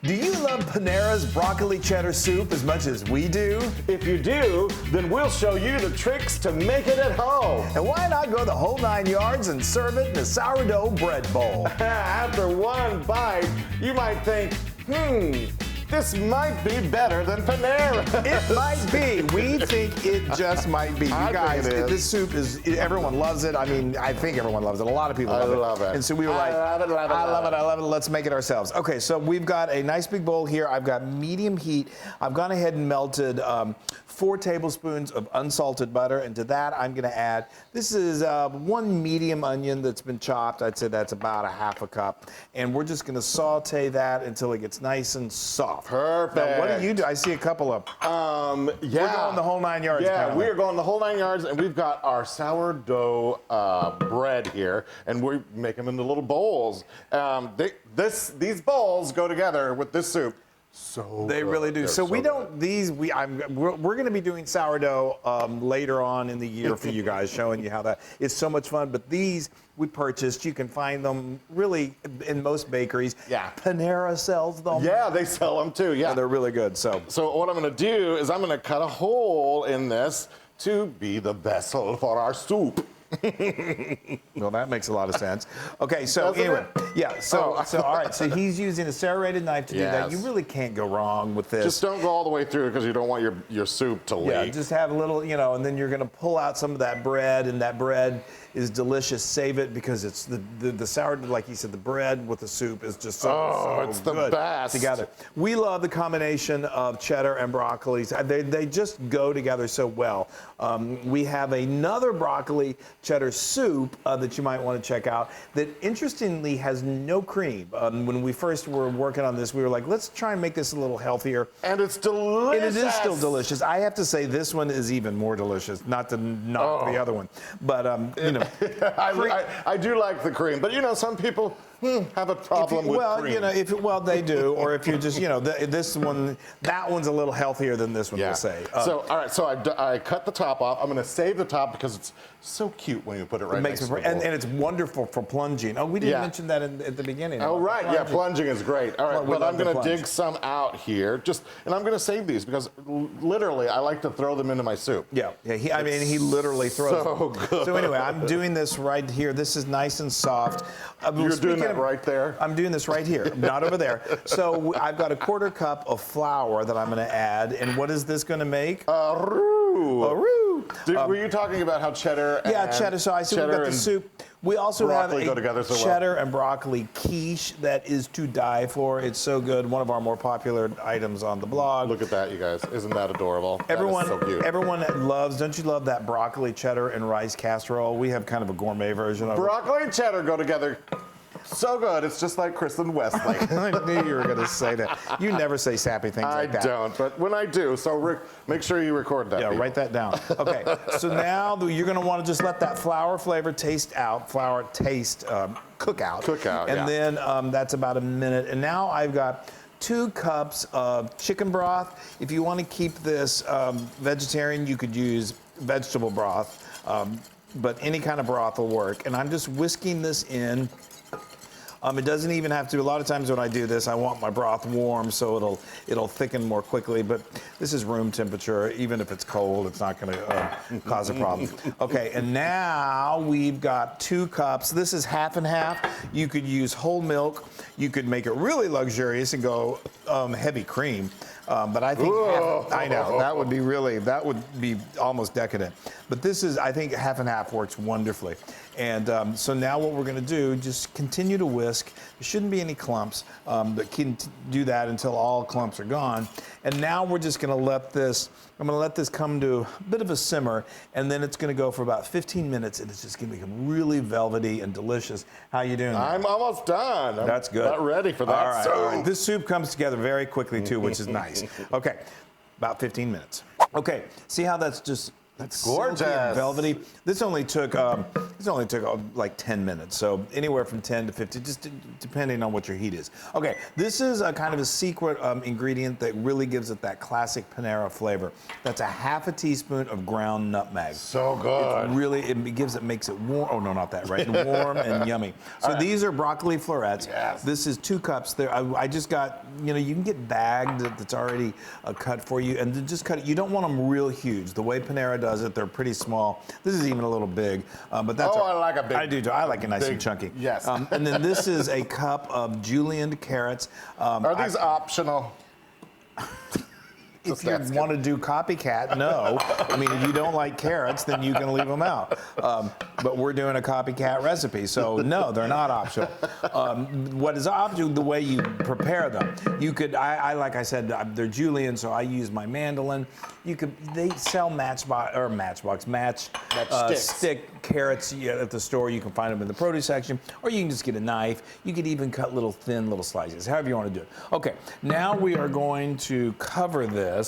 Do you love Panera's Broccoli Cheddar Soup as much as we do? If you do, then we'll show you the tricks to make it at home. And why not go the whole 9 yards and serve it in a sourdough bread bowl? After one bite, you might think, this might be better than Panera. It might be. We think it just might be. You guys, this soup is, everyone loves it. I mean, I think everyone loves it. A lot of people love it. I love it. And so we were like, I love it. Let's make it ourselves. Okay, so we've got a nice big bowl here. I've got medium heat. I've gone ahead and melted 4 tablespoons of unsalted butter. And to that, I'm going to add, this is 1 medium onion that's been chopped. I'd say that's about a half a cup. And we're just going to saute that until it gets nice and soft. Perfect. Now, what do you do? I see a couple of. Yeah. We're going the whole 9 yards. Yeah, apparently. we are going the whole 9 yards, and we've got our sourdough bread here, and we make them into little bowls. These bowls go together with this soup. So they really do. So we don't we're going to be doing sourdough later on in the year for you guys, showing you how that is so much fun. But these we purchased. You can find them really in most bakeries. Yeah. Panera sells them. Yeah, they sell them too. Yeah, and they're really good. So what I'm going to do is I'm going to cut a hole in this to be the vessel for our soup. Well, that makes a lot of sense. Okay, so anyway, yeah, so all right, so he's using a serrated knife to do that. You really can't go wrong with this. Just don't go all the way through because you don't want your soup to leak. Yeah, just have a little, and then you're going to pull out some of that bread, and that bread is delicious. Save it because it's the sourdough, like you said, the bread with the soup is just so it's good the best together. We love the combination of cheddar and broccoli. They just go together so well. We have another broccoli cheddar soup that you might want to check out that interestingly has no cream. When we first were working on this, we were like, let's try and make this a little healthier. And it's delicious. And it is still delicious. I have to say this one is even more delicious, not to knock the other one. But, I do like the cream, but some people have a problem with cream. Well, they do, or if you're just, this one, that one's a little healthier than this one, we'll say. All right, so I cut the top off. I'm going to save the top because it's so cute when you put it right next to the bowl. And it's wonderful for plunging. Oh, we didn't mention that at the beginning. Oh, right, plunging is great. All right, but I'm going to dig some out here, and I'm going to save these because literally I like to throw them into my soup. Yeah, he literally throws them. Good. So anyway, I'm doing this right here. This is nice and soft. You're doing that right there? I'm doing this right here, not over there. So I've got a 1/4 cup of flour that I'm going to add. And what is this going to make? A roux. A roux. Were you talking about how cheddar and cheddar. So I see we've got the soup. We also have a go together so cheddar and broccoli quiche that is to die for. It's so good. One of our more popular items on the blog. Look at that, you guys. Isn't that adorable? Everyone, that is so cute. Everyone loves, don't you love that broccoli cheddar and rice casserole? We have kind of a gourmet version of it. Broccoli and cheddar go together so good. It's just like Kris and Wesley. I knew you were going to say that. You never say sappy things like that. I don't, but when I do, so make sure you record that. Yeah, write that down. Okay, so now you're going to want to just let that flour flavor cook out. And then that's about a minute. And now I've got 2 cups of chicken broth. If you want to keep this vegetarian, you could use vegetable broth, but any kind of broth will work. And I'm just whisking this in. It doesn't even have to. A lot of times when I do this, I want my broth warm so it'll thicken more quickly. But this is room temperature. Even if it's cold, it's not going to cause a problem. Okay, and now we've got 2 cups. This is half and half. You could use whole milk. You could make it really luxurious and go heavy cream. But I think that would be almost decadent. But this is, I think half and half works wonderfully. And so now what we're going to do, just continue to whisk. There shouldn't be any clumps, but can do that until all clumps are gone. And now we're just going to let this, I'm going to let this come to a bit of a simmer, and then it's going to go for about 15 minutes, and it's just going to become really velvety and delicious. How you doing? I'm almost done. That's good. Not ready for that. All right. This soup comes together very quickly, too, which is nice. Okay, about 15 minutes. Okay, see how that's just That's silky and gorgeous. velvety. This only took like 10 minutes, so anywhere from 10 to 15, just depending on what your heat is. Okay, this is a kind of a secret ingredient that really gives it that classic Panera flavor. That's a half a teaspoon of ground nutmeg. So good. Makes it warm. Oh no, not that, right? Warm and yummy. So these are broccoli florets. Yes. This is 2 cups. There, I just got, you can get bagged that's already cut for you, and just cut it. You don't want them real huge. The way Panera does it, they're pretty small. This is even a little big, but that's. I like a big. I do too. I like it nice big, and chunky. Yes. And then this is a cup of Julienned carrots. Are these optional? If you want to do Copycat, no. I mean, if you don't like carrots, then you can leave them out. But we're doing a Copycat recipe, so no, they're not optional. What is optional, the way you prepare them. You could, like I said, they're Julienne, so I use my mandolin. They sell match stick carrots at the store. You can find them in the produce section, or you can just get a knife. You could even cut thin little slices, however you want to do it. Okay, now we are going to cover this.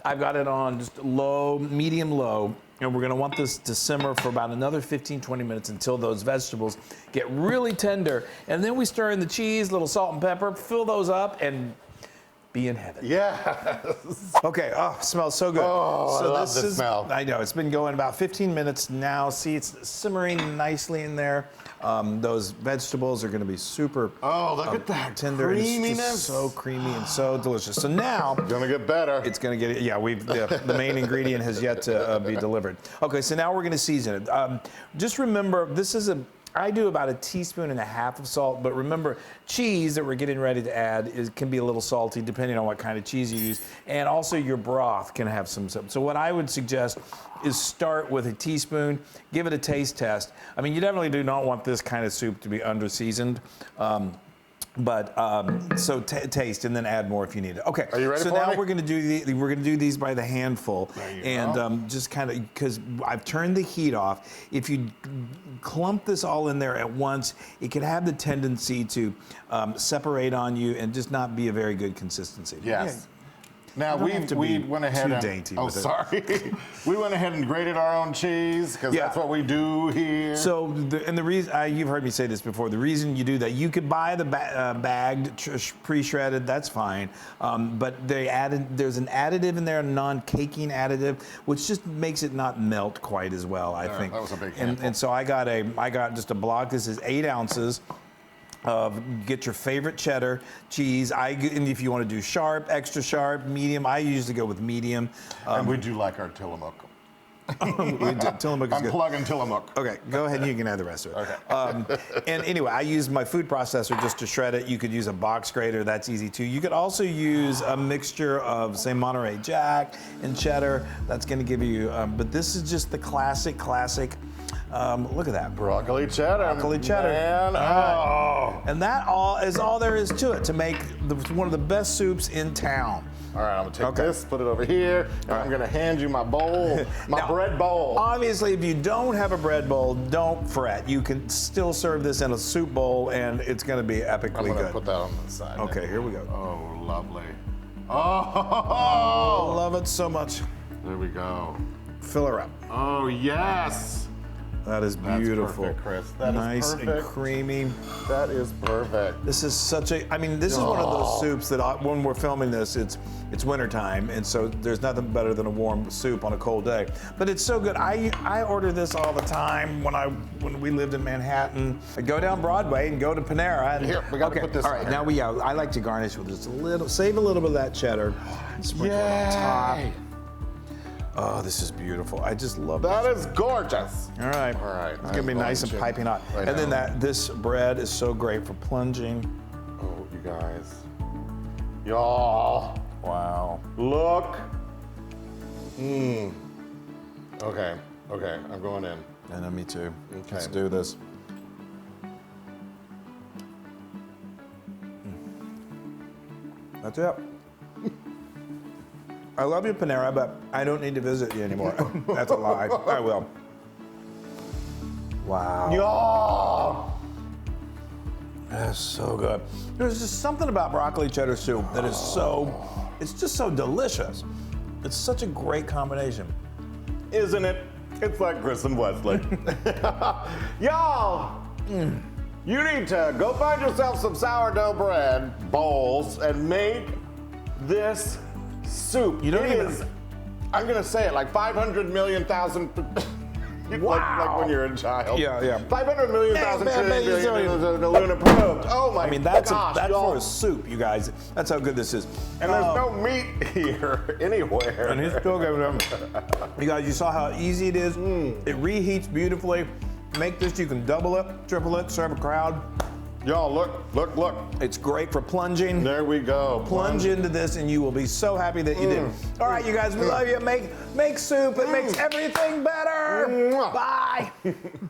I've got it on just low, medium low, and we're gonna want this to simmer for about another 15, 20 minutes until those vegetables get really tender. And then we stir in the cheese, little salt and pepper, fill those up, and be in heaven. Yes. Okay, smells so good. Oh, so I love the smell. I know, it's been going about 15 minutes now. See, it's simmering nicely in there. Those vegetables are gonna be super Look at that tender. creaminess. It's just so creamy and so delicious. So now, Gonna get better. it's gonna get, the main ingredient has yet to be delivered. Okay, so now we're gonna season it. Just remember, I do about 1.5 teaspoons of salt, but remember, cheese that we're getting ready to add can be a little salty depending on what kind of cheese you use, and also your broth can have some. So what I would suggest is start with 1 teaspoon, give it a taste test. I mean, you definitely do not want this kind of soup to be under-seasoned. So taste and then add more if you need it. Okay. Are you ready so for now me? we're going to do these by the handful, and just kind of, because I've turned the heat off. If you clump this all in there at once, it can have the tendency to separate on you and just not be a very good consistency. Yes. Now You don't have to we be went ahead too and dainty oh with it. sorry, we went ahead and grated our own cheese because Yeah. that's what we do here. So, the reason, you've heard me say this before, the reason you do that, you could buy the bagged, pre-shredded, that's fine, but there's an additive in there, a non-caking additive, which just makes it not melt quite as well, I think. That was a big handful. And so I got just a block, this is 8 ounces. Get your favorite cheddar cheese. And if you want to do sharp, extra sharp, medium, I usually go with medium. And we do like our Tillamook. Tillamook is I'm good. plugging Tillamook. Okay, go ahead and you can add the rest of it. Okay. And anyway, I use my food processor just to shred it. You could use a box grater, that's easy too. You could also use a mixture of, say, Monterey Jack and cheddar. That's gonna give you, but this is just the classic. Look at that. Broccoli cheddar. Broccoli cheddar. Man. All right. And that is all there is to it to make one of the best soups in town. All right, I'm gonna take this, put it over here, and I'm gonna hand you my bowl, my bread bowl. Obviously, if you don't have a bread bowl, don't fret. You can still serve this in a soup bowl, and it's gonna be epically I'm gonna good. put that on the side. Okay, here we go. Oh, lovely. I Oh, love it so much. there we go. Fill her up. Oh, yes. That is That's beautiful. perfect, Chris. That is nice and perfect. creamy. That is perfect. This is this is one of those soups that when we're filming this, it's wintertime, and so there's nothing better than a warm soup on a cold day. But it's so good. I order this all the time when we lived in Manhattan. I'd go down Broadway and go to Panera. And, Here, we gotta put this all on right, here. now I like to garnish with just a little, save a little bit of that cheddar. Sprinkle it on top. Yay. Oh, this is beautiful. I just love That this. is gorgeous. All right. All right. It's gonna be nice and piping hot. Right And then now. this bread is so great for plunging. Oh, you guys. Y'all. Wow. Look. Okay, I'm going in. I know, me too. Okay. Let's do this. That's it. I love you, Panera, but I don't need to visit you anymore. That's a lie. I will. Wow. Y'all. That's so good. There's just something about broccoli cheddar soup that is it's just so delicious. It's such a great combination. Isn't it? It's like Kris and Wesley. Y'all, you need to go find yourself some sourdough bread bowls and make this soup. You don't It even- is, I'm gonna say it, like 500 million thousand. Wow. Like when you're a child. Yeah. 500 million thousand man, trillion Loon-Approved. Oh my I mean, that's gosh, for y'all. a soup, you guys. That's how good this is. And there's no meat here anywhere. And he's still giving them. You guys, you saw how easy it is. It reheats beautifully. Make this, you can double it, triple it, serve a crowd. Y'all, look. It's great for plunging. There we go. Plunge into this and you will be so happy that you did. All right, you guys, we love you. Make soup. It makes everything better. Mwah. Bye.